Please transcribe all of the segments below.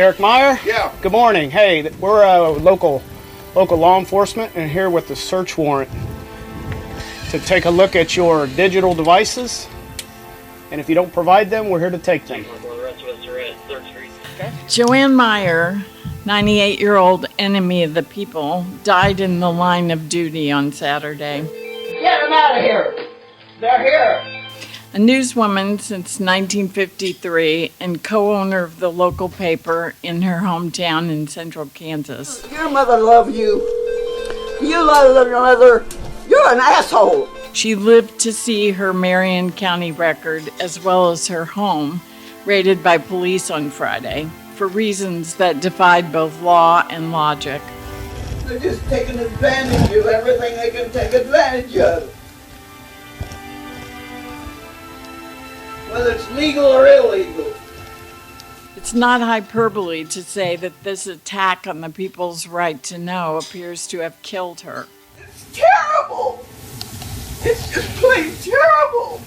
Eric Meyer? Yeah. Good morning. Hey, we're local law enforcement and here with the search warrant to take a look at your digital devices. And if you don't provide them, we're here to take them. The rest of us are at 3rd Street. Okay. Joan Meyer, 98-year-old enemy of the people, died in the line of duty on Saturday. Get them out of here. They're here. A newswoman since 1953 and co-owner of the local paper in her hometown in central Kansas. Your mother loved you. You love your mother. You're an asshole. She lived to see her Marion County Record as well as her home raided by police on Friday for reasons that defied both law and logic. They're just taking advantage of everything they can take advantage of. Whether it's legal or illegal. It's not hyperbole to say that this attack on the people's right to know appears to have killed her. It's terrible. It's just plain terrible.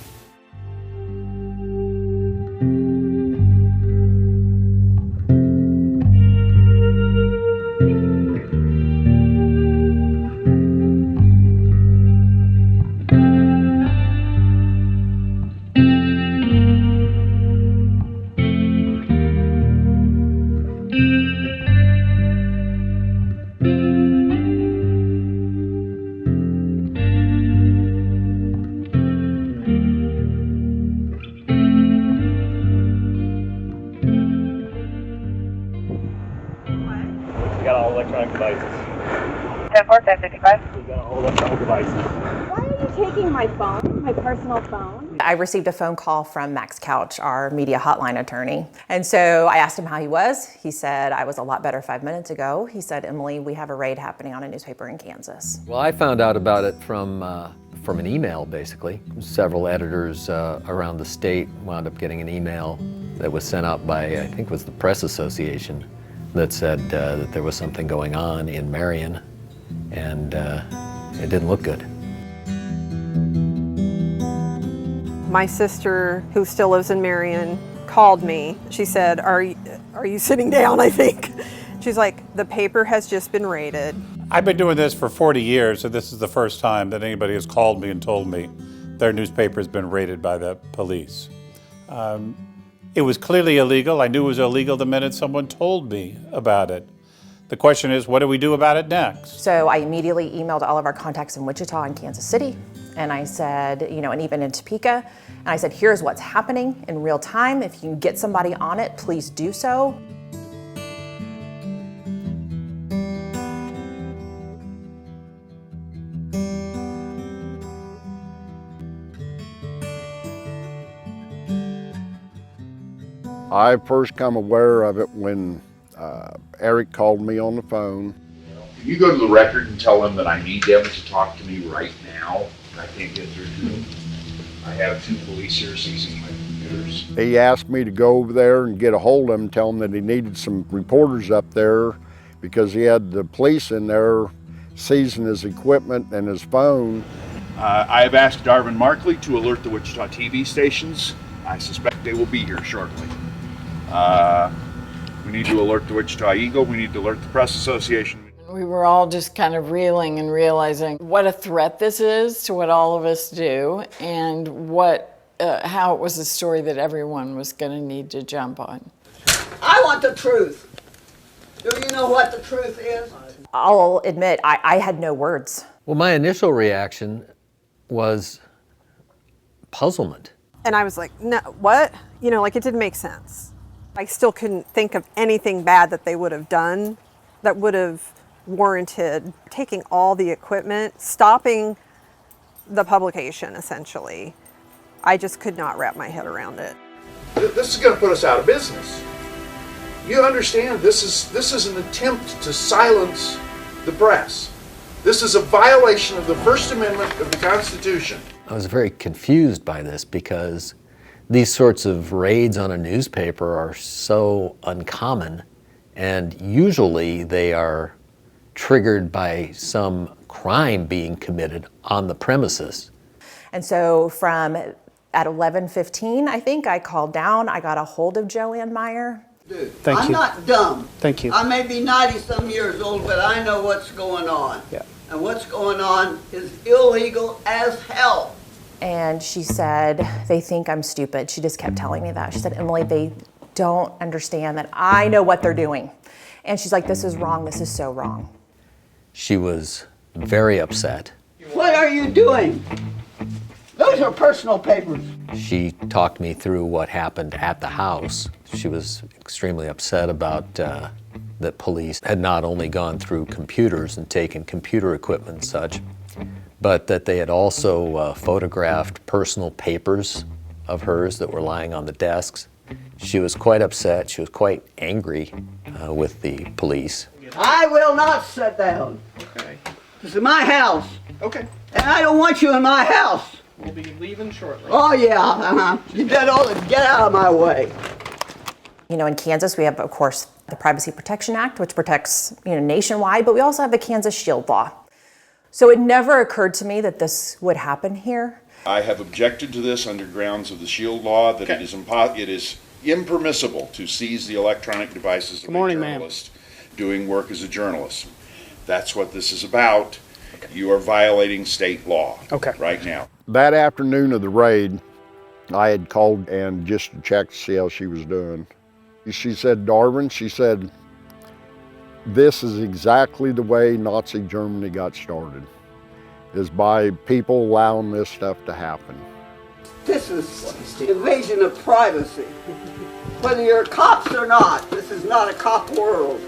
We got all electronic devices. 10-4-10-55. We got all electronic devices. Why are you taking my phone, my personal phone? I received a phone call from Max Couch, our media hotline attorney. And so I asked him how he was. He said, I was a lot better 5 minutes ago. He said, Emily, we have a raid happening on a newspaper in Kansas. Well, I found out about it from an email, basically. Several editors around the state wound up getting an email that was sent out by, I think it was the Press Association, that said that there was something going on in Marion, and it didn't look good. My sister, who still lives in Marion, called me. She said, are you sitting down, I think? She's like, the paper has just been raided. I've been doing this for 40 years, so this is the first time that anybody has called me and told me their newspaper has been raided by the police. It was clearly illegal. I knew it was illegal the minute someone told me about it. The question is, what do we do about it next? So I immediately emailed all of our contacts in Wichita and Kansas City. And I said, and even in Topeka, and I said, here's what's happening in real time. If you can get somebody on it, please do so. I first come aware of it when Eric called me on the phone. Can you go to the Record and tell them that I need them to talk to me right now? I can't get through to them. I have 2 police here seizing my computers. He asked me to go over there and get a hold of him, tell him that he needed some reporters up there because he had the police in there seizing his equipment and his phone. I have asked Darvin Markley to alert the Wichita TV stations. I suspect they will be here shortly. We need to alert the Wichita Eagle. We need to alert the Press Association. We were all just kind of reeling and realizing what a threat this is to what all of us do and how it was a story that everyone was going to need to jump on. I want the truth. Do you know what the truth is? I'll admit, I had no words. Well, my initial reaction was puzzlement. And I was like, no, what? It didn't make sense. I still couldn't think of anything bad that they would have done that would have warranted taking all the equipment, stopping the publication, essentially. I just could not wrap my head around it. This is going to put us out of business. You understand, this is an attempt to silence the press. This is a violation of the First Amendment of the Constitution. I was very confused by this because these sorts of raids on a newspaper are so uncommon, and usually they are triggered by some crime being committed on the premises. And so at 11:15, I think, I called down. I got a hold of Joan Meyer. Thank I'm you. not dumb. Thank you. I may be 90-some years old, but I know what's going on. Yeah. And what's going on is illegal as hell. And she said, they think I'm stupid. She just kept telling me that. She said, Emily, they don't understand that I know what they're doing. And she's like, this is wrong. This is so wrong. She was very upset. What are you doing? Those are personal papers. She talked me through what happened at the house. She was extremely upset about that police had not only gone through computers and taken computer equipment and such, but that they had also photographed personal papers of hers that were lying on the desks. She was quite upset. She was quite angry with the police. I will not sit down. Okay. This is my house. Okay. And I don't want you in my house. We'll be leaving shortly. Oh, yeah. You did all the get out of my way. You know, in Kansas, we have, of course, the Privacy Protection Act, which protects, nationwide, but we also have the Kansas Shield Law. So it never occurred to me that this would happen here. I have objected to this under grounds of the Shield Law, that it is impermissible to seize the electronic devices of a journalist doing work as a journalist. That's what this is about. You are violating state law right now. That afternoon of the raid, I had called and just to check to see how she was doing. She said, Darwin, she said, this is exactly the way Nazi Germany got started, is by people allowing this stuff to happen. This is invasion of privacy. Whether you're cops or not, this is not a cop world.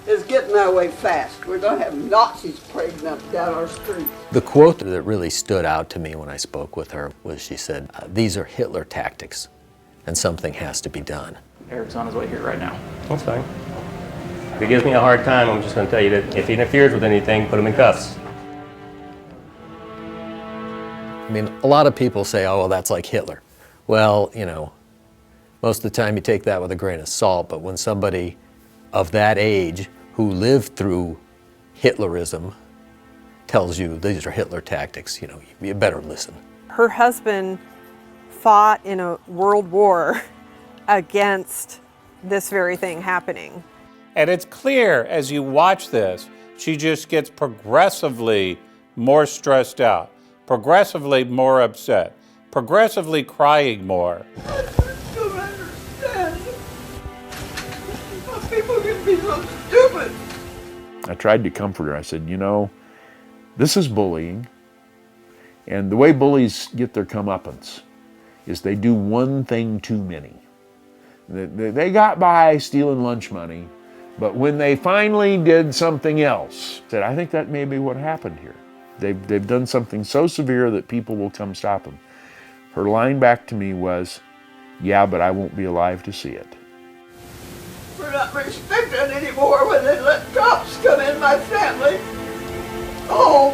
It's getting that way fast. We're going to have Nazis parading up down our streets. The quote that really stood out to me when I spoke with her was she said, these are Hitler tactics, and something has to be done. Eric's on his way here right now. That's fine. If he gives me a hard time, I'm just going to tell you that if he interferes with anything, put him in cuffs. I mean, a lot of people say, oh, well, that's like Hitler. Well, most of the time you take that with a grain of salt, but when somebody of that age who lived through Hitlerism tells you these are Hitler tactics, you better listen. Her husband fought in a world war against this very thing happening. And it's clear as you watch this, she just gets progressively more stressed out, progressively more upset, progressively crying more. I just don't understand. How people can be so stupid. I tried to comfort her. I said, this is bullying. And the way bullies get their comeuppance is they do one thing too many. They got by stealing lunch money, but when they finally did something else, I said, I think that may be what happened here. They've done something so severe that people will come stop them. Her line back to me was, yeah, but I won't be alive to see it. We're not respected anymore when they let cops come in my family home,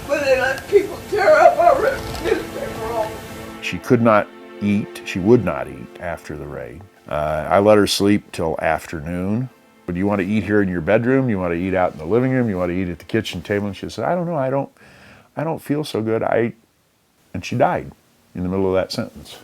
when they let people tear up our newspaper home. She could not eat. She would not eat after the raid. I let her sleep till afternoon. But do you want to eat here in your bedroom? You want to eat out in the living room? You want to eat at the kitchen table? And she said, I don't know. I don't feel so good. And she died in the middle of that sentence.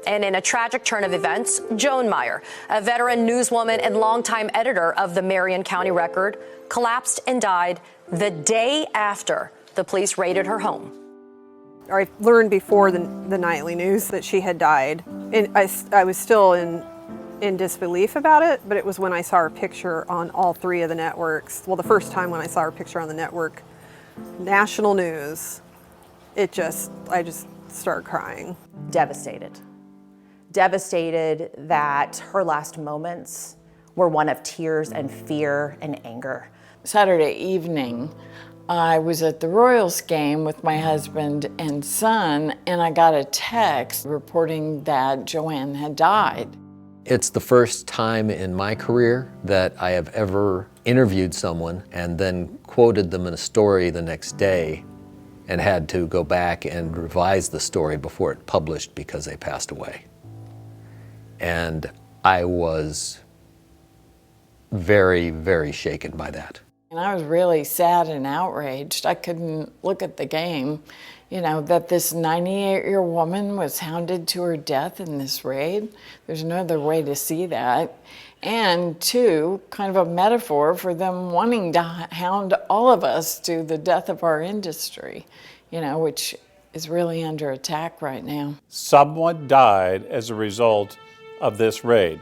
And in a tragic turn of events, Joan Meyer, a veteran newswoman and longtime editor of the Marion County Record, collapsed and died the day after the police raided her home. I learned before the nightly news that she had died. And I was still in disbelief about it, but it was when I saw her picture on all three of the networks. Well, the first time when I saw her picture on the network, national news, I just started crying. Devastated. Devastated that her last moments were one of tears and fear and anger. Saturday evening, I was at the Royals game with my husband and son, and I got a text reporting that Joanne had died. It's the first time in my career that I have ever interviewed someone and then quoted them in a story the next day and had to go back and revise the story before it published because they passed away. And I was very, very shaken by that. And I was really sad and outraged. I couldn't look at the game you know, that this 98-year-old woman was hounded to her death in this raid. There's no other way to see that. And two, kind of a metaphor for them wanting to hound all of us to the death of our industry, you know, which is really under attack right now. Someone died as a result of this raid,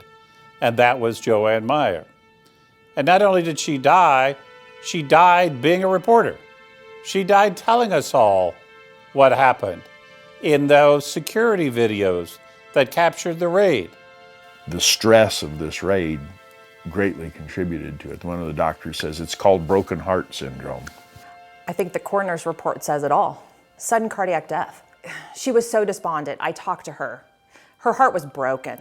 and that was Joan Meyer. And not only did she died being a reporter. She died telling us all what happened in those security videos that captured the raid. The stress of this raid greatly contributed to it. One of the doctors says it's called broken heart syndrome. I think the coroner's report says it all. Sudden cardiac death. She was so despondent. I talked to her. Her heart was broken.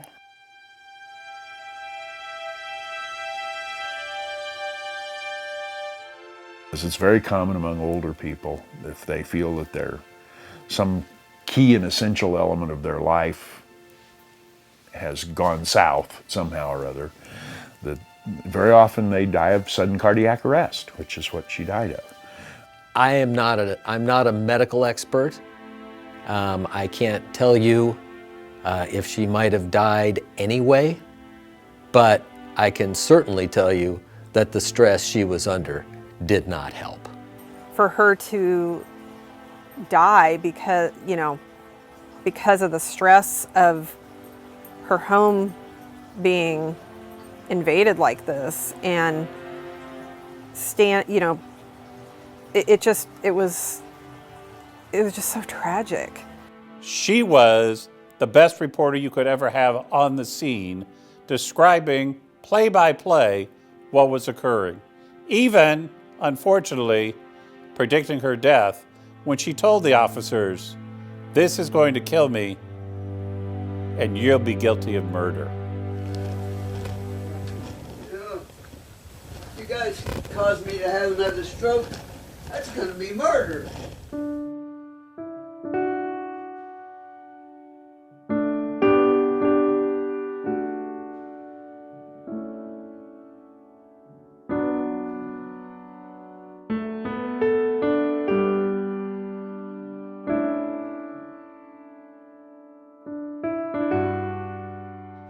It's very common among older people, if they feel that some key and essential element of their life has gone south somehow or other, that very often they die of sudden cardiac arrest, which is what she died of. I'm not a medical expert. I can't tell you if she might have died anyway, but I can certainly tell you that the stress she was under did not help. For her to die because of the stress of her home being invaded like this, and it was just so tragic. She was the best reporter you could ever have on the scene, describing play by play what was occurring. Even, unfortunately, predicting her death when she told the officers, "This is going to kill me, and you'll be guilty of murder." You guys caused me to have another stroke. That's going to be murder.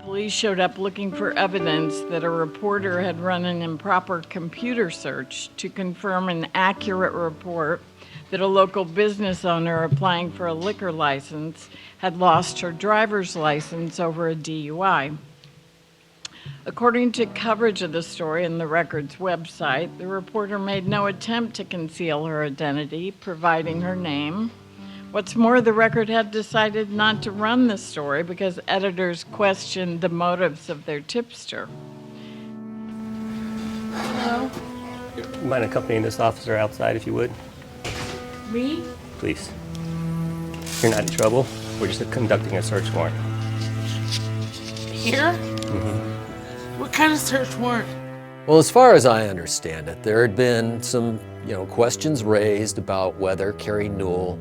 Police showed up looking for evidence that a reporter had run an improper computer search to confirm an accurate report that a local business owner applying for a liquor license had lost her driver's license over a DUI. According to coverage of the story in the Record's website, the reporter made no attempt to conceal her identity, providing her name. What's more, the Record had decided not to run the story because editors questioned the motives of their tipster. Hello? You mind accompanying this officer outside if you would? Me? Please. You're not in trouble. We're just conducting a search warrant. Here? Mm-hmm. What kind of search warrant? Well, as far as I understand it, there had been some, questions raised about whether Carrie Newell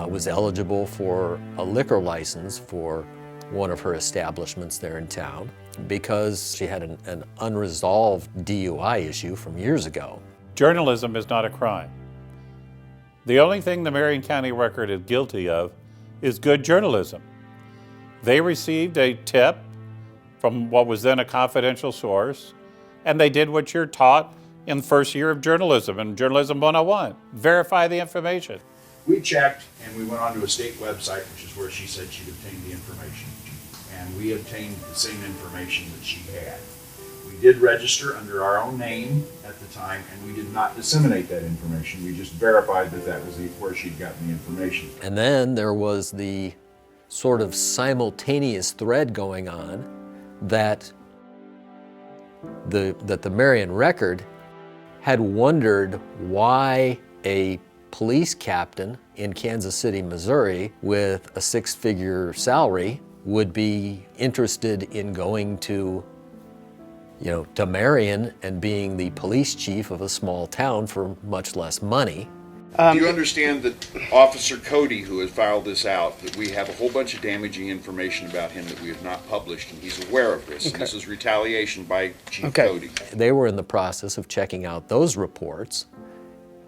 was eligible for a liquor license for one of her establishments there in town because she had an unresolved DUI issue from years ago. Journalism is not a crime. The only thing the Marion County Record is guilty of is good journalism. They received a tip from what was then a confidential source, and they did what you're taught in the first year of journalism, in Journalism 101. Verify the information. We checked, and we went onto a state website, which is where she said she'd obtained the information. And we obtained the same information that she had. We did register under our own name at the time, and we did not disseminate that information. We just verified that was where she'd gotten the information. And then there was the sort of simultaneous thread going on that the Marion Record had wondered why a police captain in Kansas City, Missouri, with a six-figure salary would be interested in going to Marion and being the police chief of a small town for much less money. Do you understand that Officer Cody, who has filed this out, that we have a whole bunch of damaging information about him that we have not published, and he's aware of this, and this is retaliation by Chief Cody. They were in the process of checking out those reports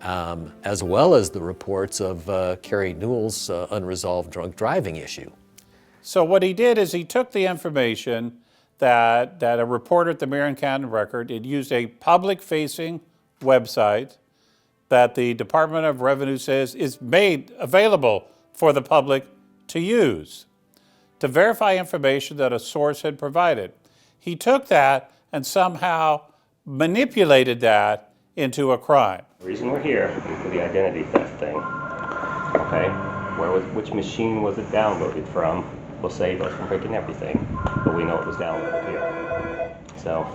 as well as the reports of Carrie Newell's unresolved drunk driving issue. So what he did is he took the information that a reporter at the Marion County Record had used a public-facing website that the Department of Revenue says is made available for the public to use to verify information that a source had provided. He took that and somehow manipulated that into a crime. The reason we're here is for the identity theft thing. Okay? Which machine was it downloaded from? Will save us from breaking everything, but we know it was downloaded here. So,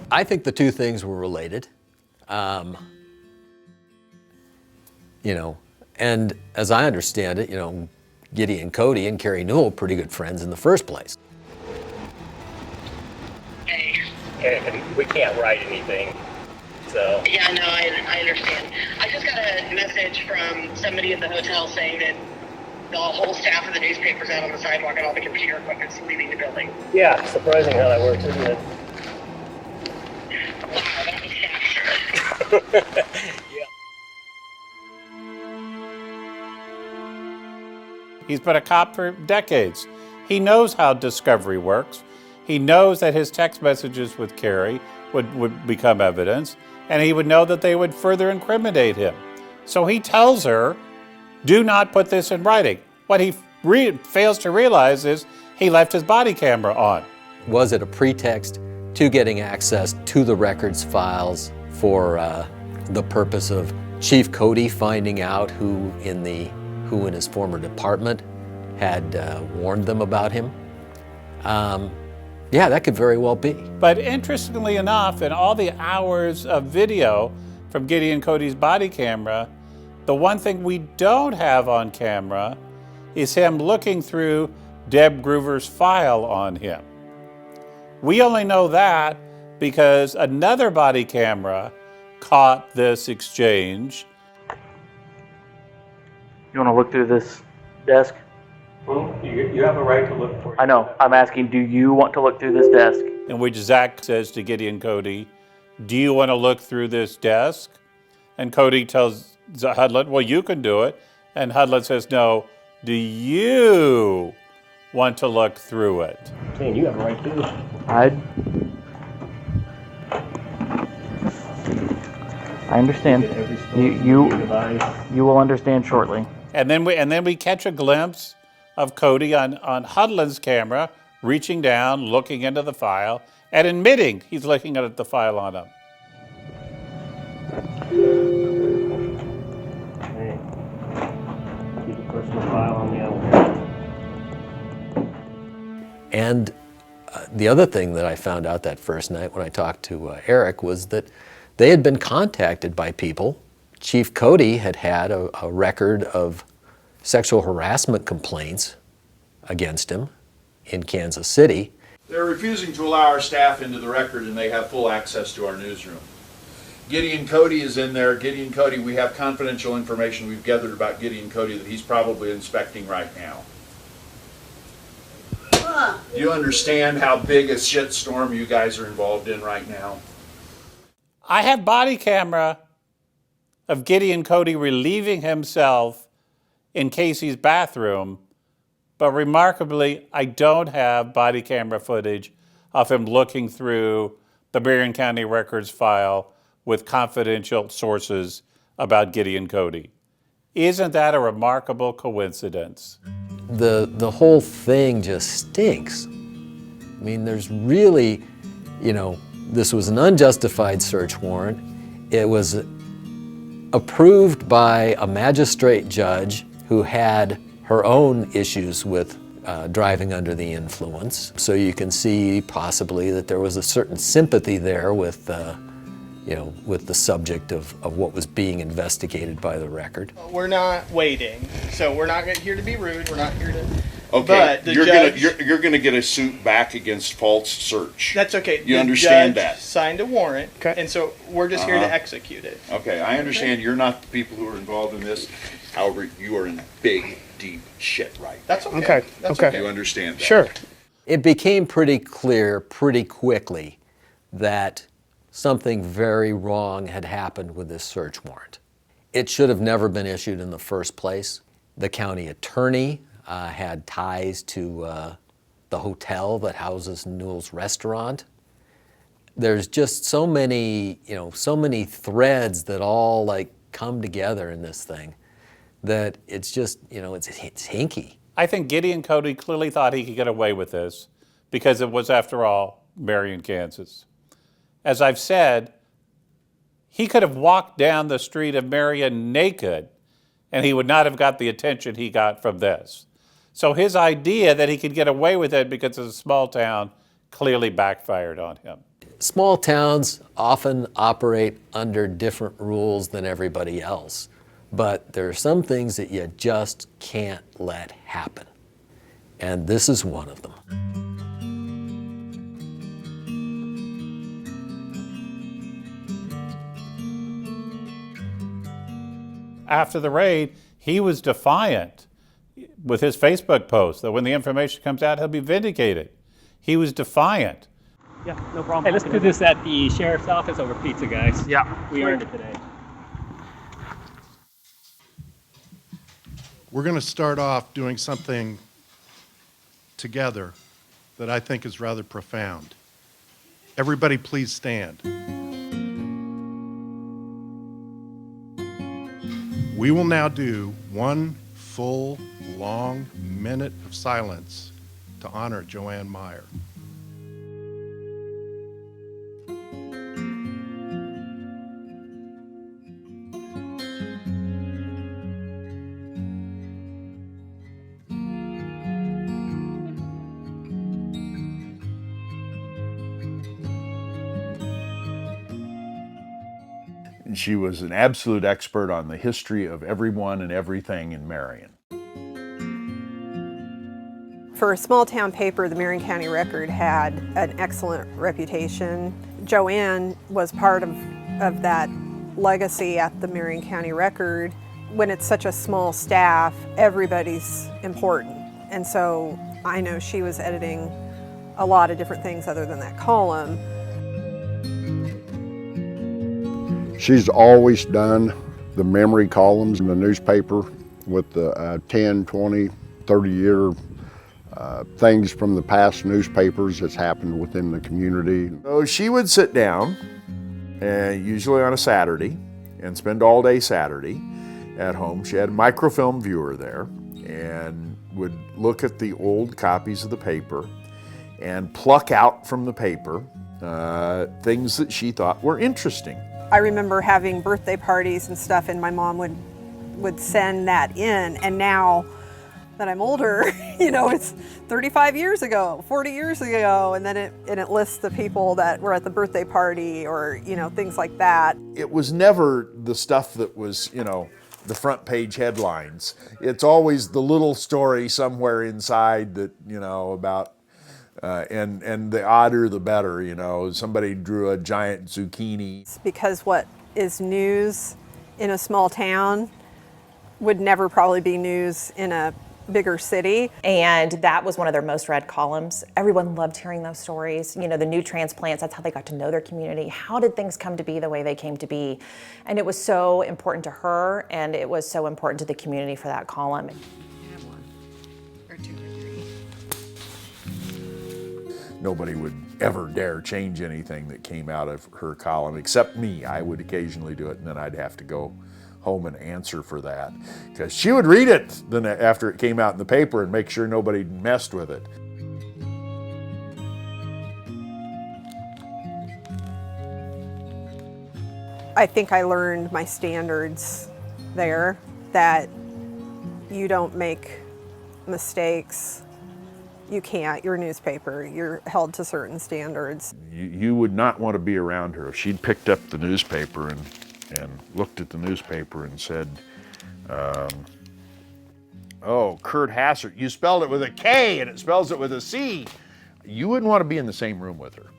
I think the two things were related. And as I understand it, Gideon Cody and Carrie Newell, pretty good friends in the first place. and we can't write anything. So. Yeah, no, I understand. I just got a message from somebody at the hotel saying that the whole staff of the newspaper's out on the sidewalk and all the computer equipment's leaving the building. Yeah, surprising how that works, isn't it? Wow, that was fast. Yeah. He's been a cop for decades. He knows how discovery works. He knows that his text messages with Carrie would become evidence, and he would know that they would further incriminate him. So he tells her, do not put this in writing. What he fails to realize is he left his body camera on. Was it a pretext to getting access to the records files for the purpose of Chief Cody finding out who in his former department had warned them about him? Yeah, that could very well be. But interestingly enough, in all the hours of video from Gideon Cody's body camera, the one thing we don't have on camera is him looking through Deb Groover's file on him. We only know that because another body camera caught this exchange. You want to look through this desk? Well, you have a right to look for it. I know. I'm asking, do you want to look through this desk? In which Zach says to Gideon Cody, do you want to look through this desk? And Cody tells Hudlett, well, you can do it. And Hudlett says, no, do you want to look through it? Saying you have a right to. I understand. You will understand shortly. And then we catch a glimpse of Cody on Hudlin's camera, reaching down, looking into the file, and admitting he's looking at the file on him. Hey, keep a personal file on the elevator. And the other thing that I found out that first night when I talked to Eric was that they had been contacted by people. Chief Cody had had a record of sexual harassment complaints against him in Kansas City. They're refusing to allow our staff into the record, and they have full access to our newsroom. Gideon Cody is in there. Gideon Cody, we have confidential information we've gathered about Gideon Cody that he's probably inspecting right now. Do you understand how big a shitstorm you guys are involved in right now? I have body camera of Gideon Cody relieving himself in Casey's bathroom, but remarkably, I don't have body camera footage of him looking through the Marion County Records file with confidential sources about Gideon Cody. Isn't that a remarkable coincidence? The whole thing just stinks. I mean, there's really, this was an unjustified search warrant. It was approved by a magistrate judge who had her own issues with driving under the influence. So you can see possibly that there was a certain sympathy there with, with the subject of what was being investigated by the record. We're not waiting, so we're not here to be rude. We're not here to. Okay, but the you're gonna get a suit back against false search. That's okay. You understand judge that? Signed a warrant, and so we're just here to execute it. Okay, I understand you're not the people who are involved in this. However, you are in big, deep shit right now. That's okay. That's okay. You understand that? Sure. It became pretty clear pretty quickly that something very wrong had happened with this search warrant. It should have never been issued in the first place. The county attorney had ties to the hotel that houses Newell's restaurant. There's just so many, so many threads that all like come together in this thing that it's just, it's hinky. I think Gideon Cody clearly thought he could get away with this because it was, after all, Marion, Kansas. As I've said, he could have walked down the street of Marion naked and he would not have got the attention he got from this. So his idea that he could get away with it because it's a small town clearly backfired on him. Small towns often operate under different rules than everybody else, but there are some things that you just can't let happen. And this is one of them. After the raid, he was defiant with his Facebook post that when the information comes out, he'll be vindicated. He was defiant. Yeah, no problem. Hey, let's do this at the sheriff's office over pizza, guys. Yeah. We earned it today. We're going to start off doing something together that I think is rather profound. Everybody please stand. We will now do one full, long minute of silence to honor Joan Meyer. She was an absolute expert on the history of everyone and everything in Marion. For a small town paper, the Marion County Record had an excellent reputation. Joanne was part of that legacy at the Marion County Record. When it's such a small staff, everybody's important. And so I know she was editing a lot of different things other than that column. She's always done the memory columns in the newspaper with the 10, 20, 30-year things from the past newspapers that's happened within the community. So she would sit down, usually on a Saturday, and spend all day Saturday at home. She had a microfilm viewer there and would look at the old copies of the paper and pluck out from the paper things that she thought were interesting. I remember having birthday parties and stuff, and my mom would send that in, and now that I'm older, it's 35 years ago, 40 years ago, and then it lists the people that were at the birthday party or, things like that. It was never the stuff that was, the front page headlines. It's always the little story somewhere inside that, about and the odder the better, somebody drew a giant zucchini. Because what is news in a small town would never probably be news in a bigger city. And that was one of their most read columns. Everyone loved hearing those stories. The new transplants, that's how they got to know their community. How did things come to be the way they came to be? And it was so important to her, and it was so important to the community for that column. Nobody would ever dare change anything that came out of her column, except me. I would occasionally do it, and then I'd have to go home and answer for that. Because she would read it then after it came out in the paper and make sure nobody messed with it. I think I learned my standards there, that you don't make mistakes. You can't. You're a newspaper. You're held to certain standards. You would not want to be around her if she'd picked up the newspaper and looked at the newspaper and said, oh, Kurt Hassert, you spelled it with a K and it spells it with a C. You wouldn't want to be in the same room with her.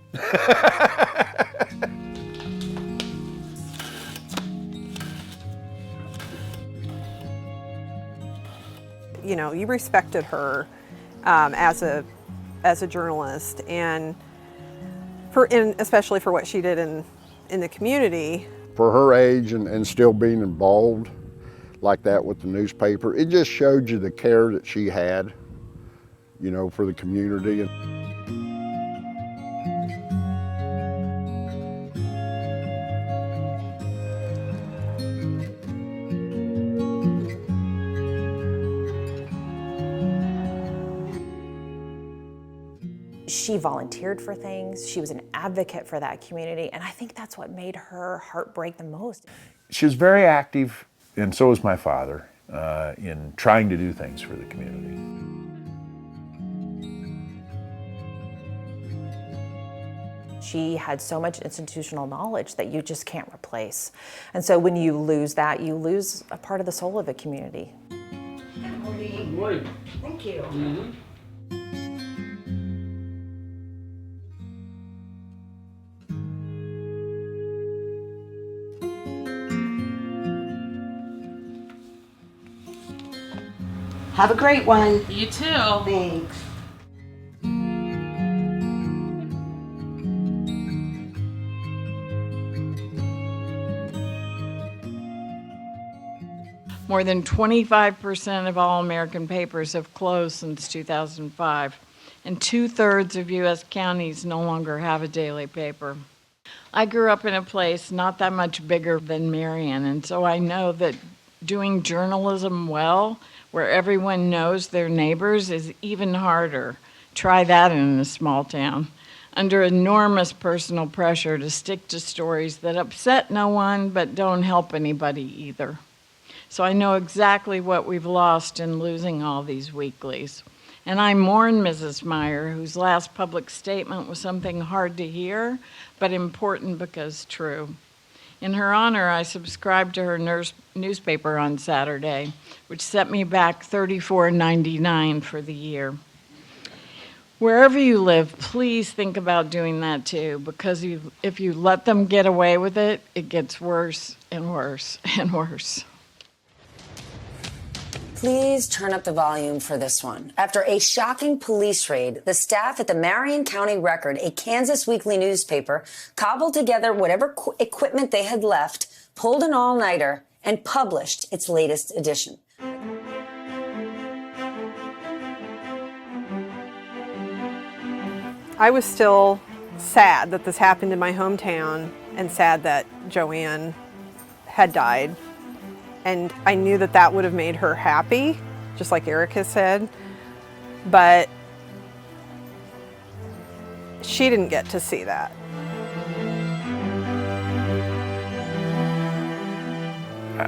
You respected her as a journalist, and especially for what she did in the community. For her age and still being involved like that with the newspaper, it just showed you the care that she had, you know, for the community. She volunteered for things. She was an advocate for that community, and I think that's what made her heart break the most. She was very active, and so was my father, in trying to do things for the community. She had so much institutional knowledge that you just can't replace. And so when you lose that, you lose a part of the soul of a community. Good morning. Thank you. Mm-hmm. Have a great one. You too. Thanks. More than 25% of all American papers have closed since 2005, and 2/3 of U.S. counties no longer have a daily paper. I grew up in a place not that much bigger than Marion, and so I know that doing journalism well, where everyone knows their neighbors, is even harder. Try that in a small town, under enormous personal pressure to stick to stories that upset no one but don't help anybody either. So I know exactly what we've lost in losing all these weeklies. And I mourn Mrs. Meyer, whose last public statement was something hard to hear, but important because true. In her honor, I subscribed to her newspaper on Saturday, which set me back $34.99 for the year. Wherever you live, please think about doing that too, because if you let them get away with it, it gets worse and worse and worse. Please turn up the volume for this one. After a shocking police raid, the staff at the Marion County Record, a Kansas weekly newspaper, cobbled together whatever equipment they had left, pulled an all-nighter, and published its latest edition. I was still sad that this happened in my hometown and sad that Joanne had died. And I knew that that would have made her happy, just like Erica said, but she didn't get to see that.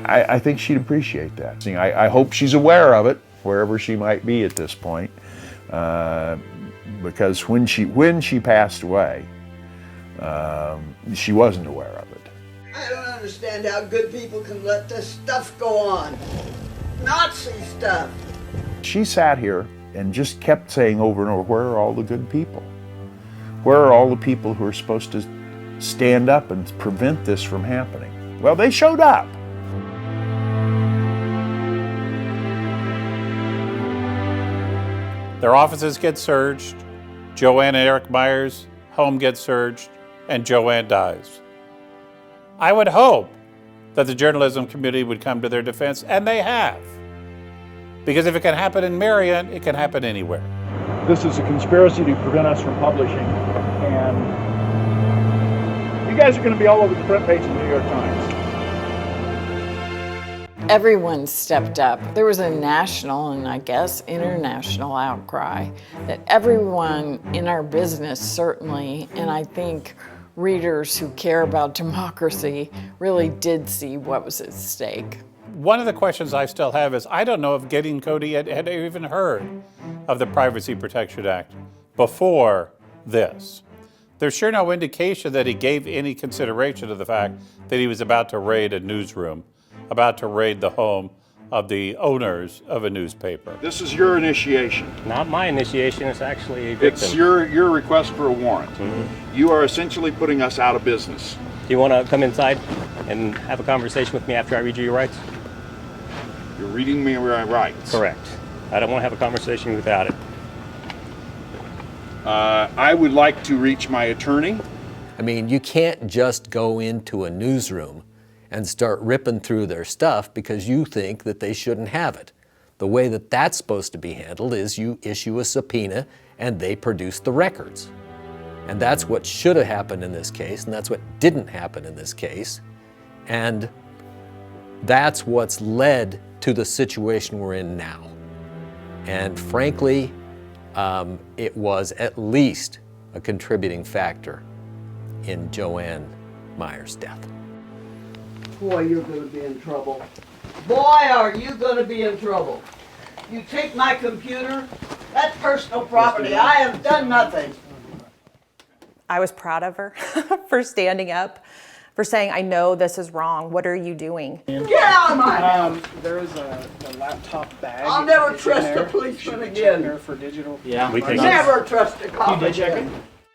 I think she'd appreciate that. I hope she's aware of it, wherever she might be at this point, because when she passed away, she wasn't aware of it. I don't understand how good people can let this stuff go on. Nazi stuff. She sat here and just kept saying over and over, where are all the good people? Where are all the people who are supposed to stand up and prevent this from happening? Well, they showed up. Their offices get searched, Joanne and Eric Meyer's home gets searched, and Joanne dies. I would hope that the journalism community would come to their defense, and they have. Because if it can happen in Marion, it can happen anywhere. This is a conspiracy to prevent us from publishing, and you guys are going to be all over the front page of the New York Times. Everyone stepped up. There was a national and I guess international outcry that everyone in our business certainly, and I think readers who care about democracy really did see what was at stake. One of the questions I still have is, I don't know if Gideon Cody had even heard of the Privacy Protection Act before this. There's sure no indication that he gave any consideration to the fact that he was about to raid a newsroom, about to raid the home of the owners of a newspaper. This is your initiation. Not my initiation, it's actually a victim. It's your request for a warrant. Mm-hmm. You are essentially putting us out of business. Do you want to come inside and have a conversation with me after I read you your rights? You're reading me my rights. Correct. I don't want to have a conversation without it. I would like to reach my attorney. I mean, you can't just go into a newsroom and start ripping through their stuff because you think that they shouldn't have it. The way that that's supposed to be handled is you issue a subpoena and they produce the records. And that's what should have happened in this case, and that's what didn't happen in this case. And that's what's led to the situation we're in now. And frankly, it was at least a contributing factor in Joan Meyer's death. Boy, you're going to be in trouble. Boy, are you going to be in trouble. You take my computer, that's personal property. I have done nothing. I was proud of her for standing up, for saying, I know this is wrong. What are you doing? Get out of my There's a laptop bag. I'll never It's in trust there. a policeman Should we check again. there for digital. Yeah. We can- Never trust a cop You did check again.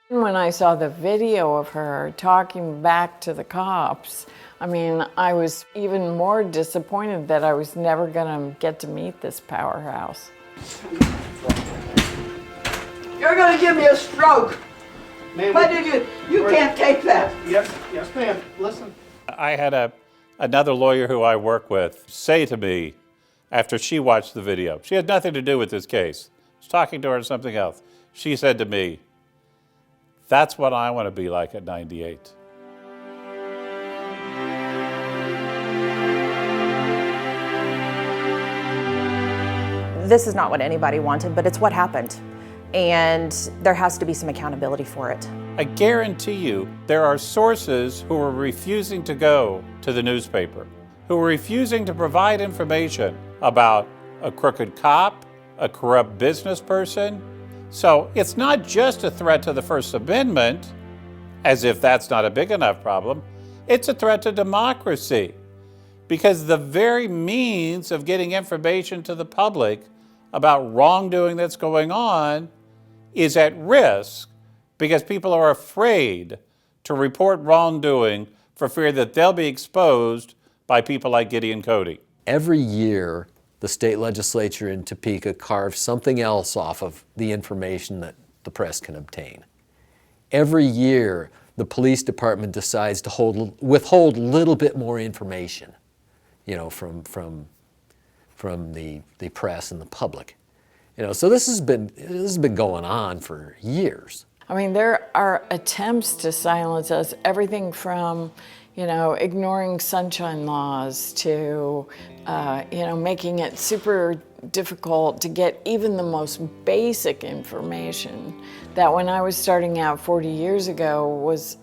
it? When I saw the video of her talking back to the cops, I mean, I was even more disappointed that I was never going to get to meet this powerhouse. You're going to give me a stroke. Ma'am, What did you can't take that. Yes, ma'am. Listen. I had another lawyer who I work with say to me after she watched the video, she had nothing to do with this case. I was talking to her on something else. She said to me, "That's what I want to be like at 98. This is not what anybody wanted, but it's what happened. And there has to be some accountability for it. I guarantee you there are sources who are refusing to go to the newspaper, who are refusing to provide information about a crooked cop, a corrupt business person. So it's not just a threat to the First Amendment, as if that's not a big enough problem. It's a threat to democracy, because the very means of getting information to the public about wrongdoing that's going on is at risk because people are afraid to report wrongdoing for fear that they'll be exposed by people like Gideon Cody. Every year, the state legislature in Topeka carves something else off of the information that the press can obtain. Every year, the police department decides to withhold a little bit more information, you know, from the press and the public. You know, so this has been going on for years. I mean, there are attempts to silence us, everything from, you know, ignoring sunshine laws to, you know, making it super difficult to get even the most basic information that when I was starting out 40 years ago was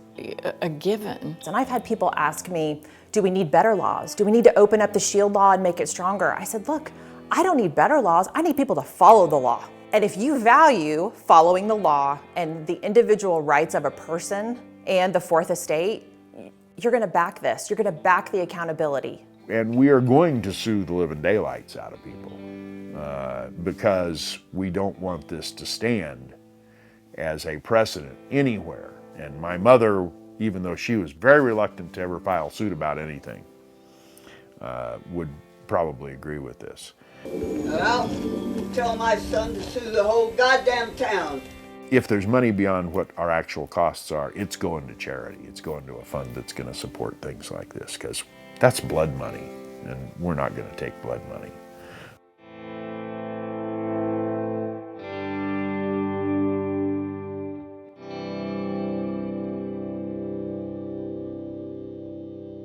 a given. And I've had people ask me, do we need better laws? Do we need to open up the SHIELD law and make it stronger? I said, look, I don't need better laws. I need people to follow the law. And if you value following the law and the individual rights of a person and the Fourth Estate, you're going to back this. You're going to back the accountability. And we are going to sue the living daylights out of people because we don't want this to stand as a precedent anywhere. And my mother, even though she was very reluctant to ever file suit about anything, would probably agree with this. Well, tell my son to sue the whole goddamn town. If there's money beyond what our actual costs are, it's going to charity. It's going to a fund that's going to support things like this, because that's blood money, and we're not going to take blood money.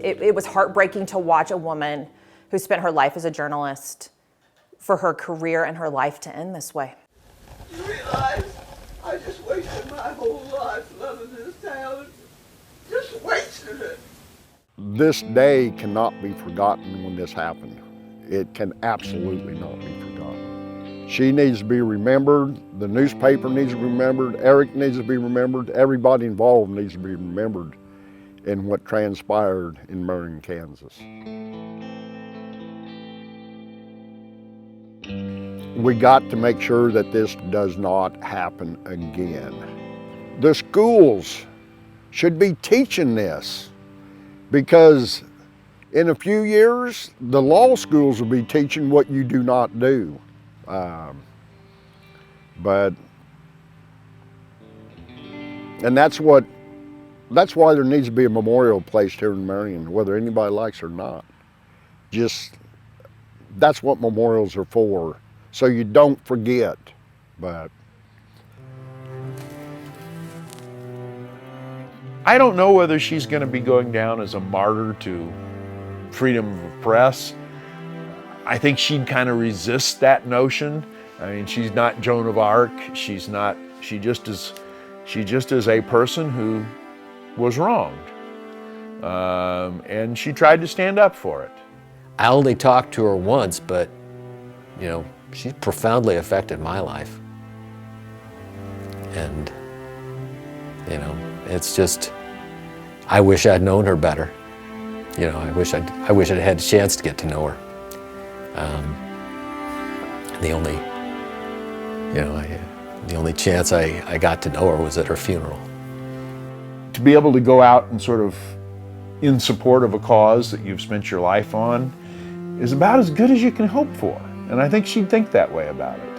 It was heartbreaking to watch a woman who spent her life as a journalist for her career and her life to end this way. You realize I just wasted my whole life loving this town. Just wasted it. This day cannot be forgotten when this happened. It can absolutely not be forgotten. She needs to be remembered, the newspaper needs to be remembered, Eric needs to be remembered, everybody involved needs to be remembered in what transpired in Marion, Kansas. We got to make sure that this does not happen again. The schools should be teaching this, because in a few years, the law schools will be teaching what you do not do. And that's what That's why there needs to be a memorial placed here in Marion, whether anybody likes it or not. Just, that's what memorials are for, so you don't forget. But I don't know whether she's going to be going down as a martyr to freedom of the press. I think she'd kind of resist that notion. I mean, she's not Joan of Arc. She's not. She just is a person who was wronged, and she tried to stand up for it. I only talked to her once, but you know, she's profoundly affected my life. And you know, it's just, I wish I'd known her better. You know, I wish I'd had a chance to get to know her. The only chance I got to know her was at her funeral. To be able to go out and sort of in support of a cause that you've spent your life on is about as good as you can hope for. And I think she'd think that way about it.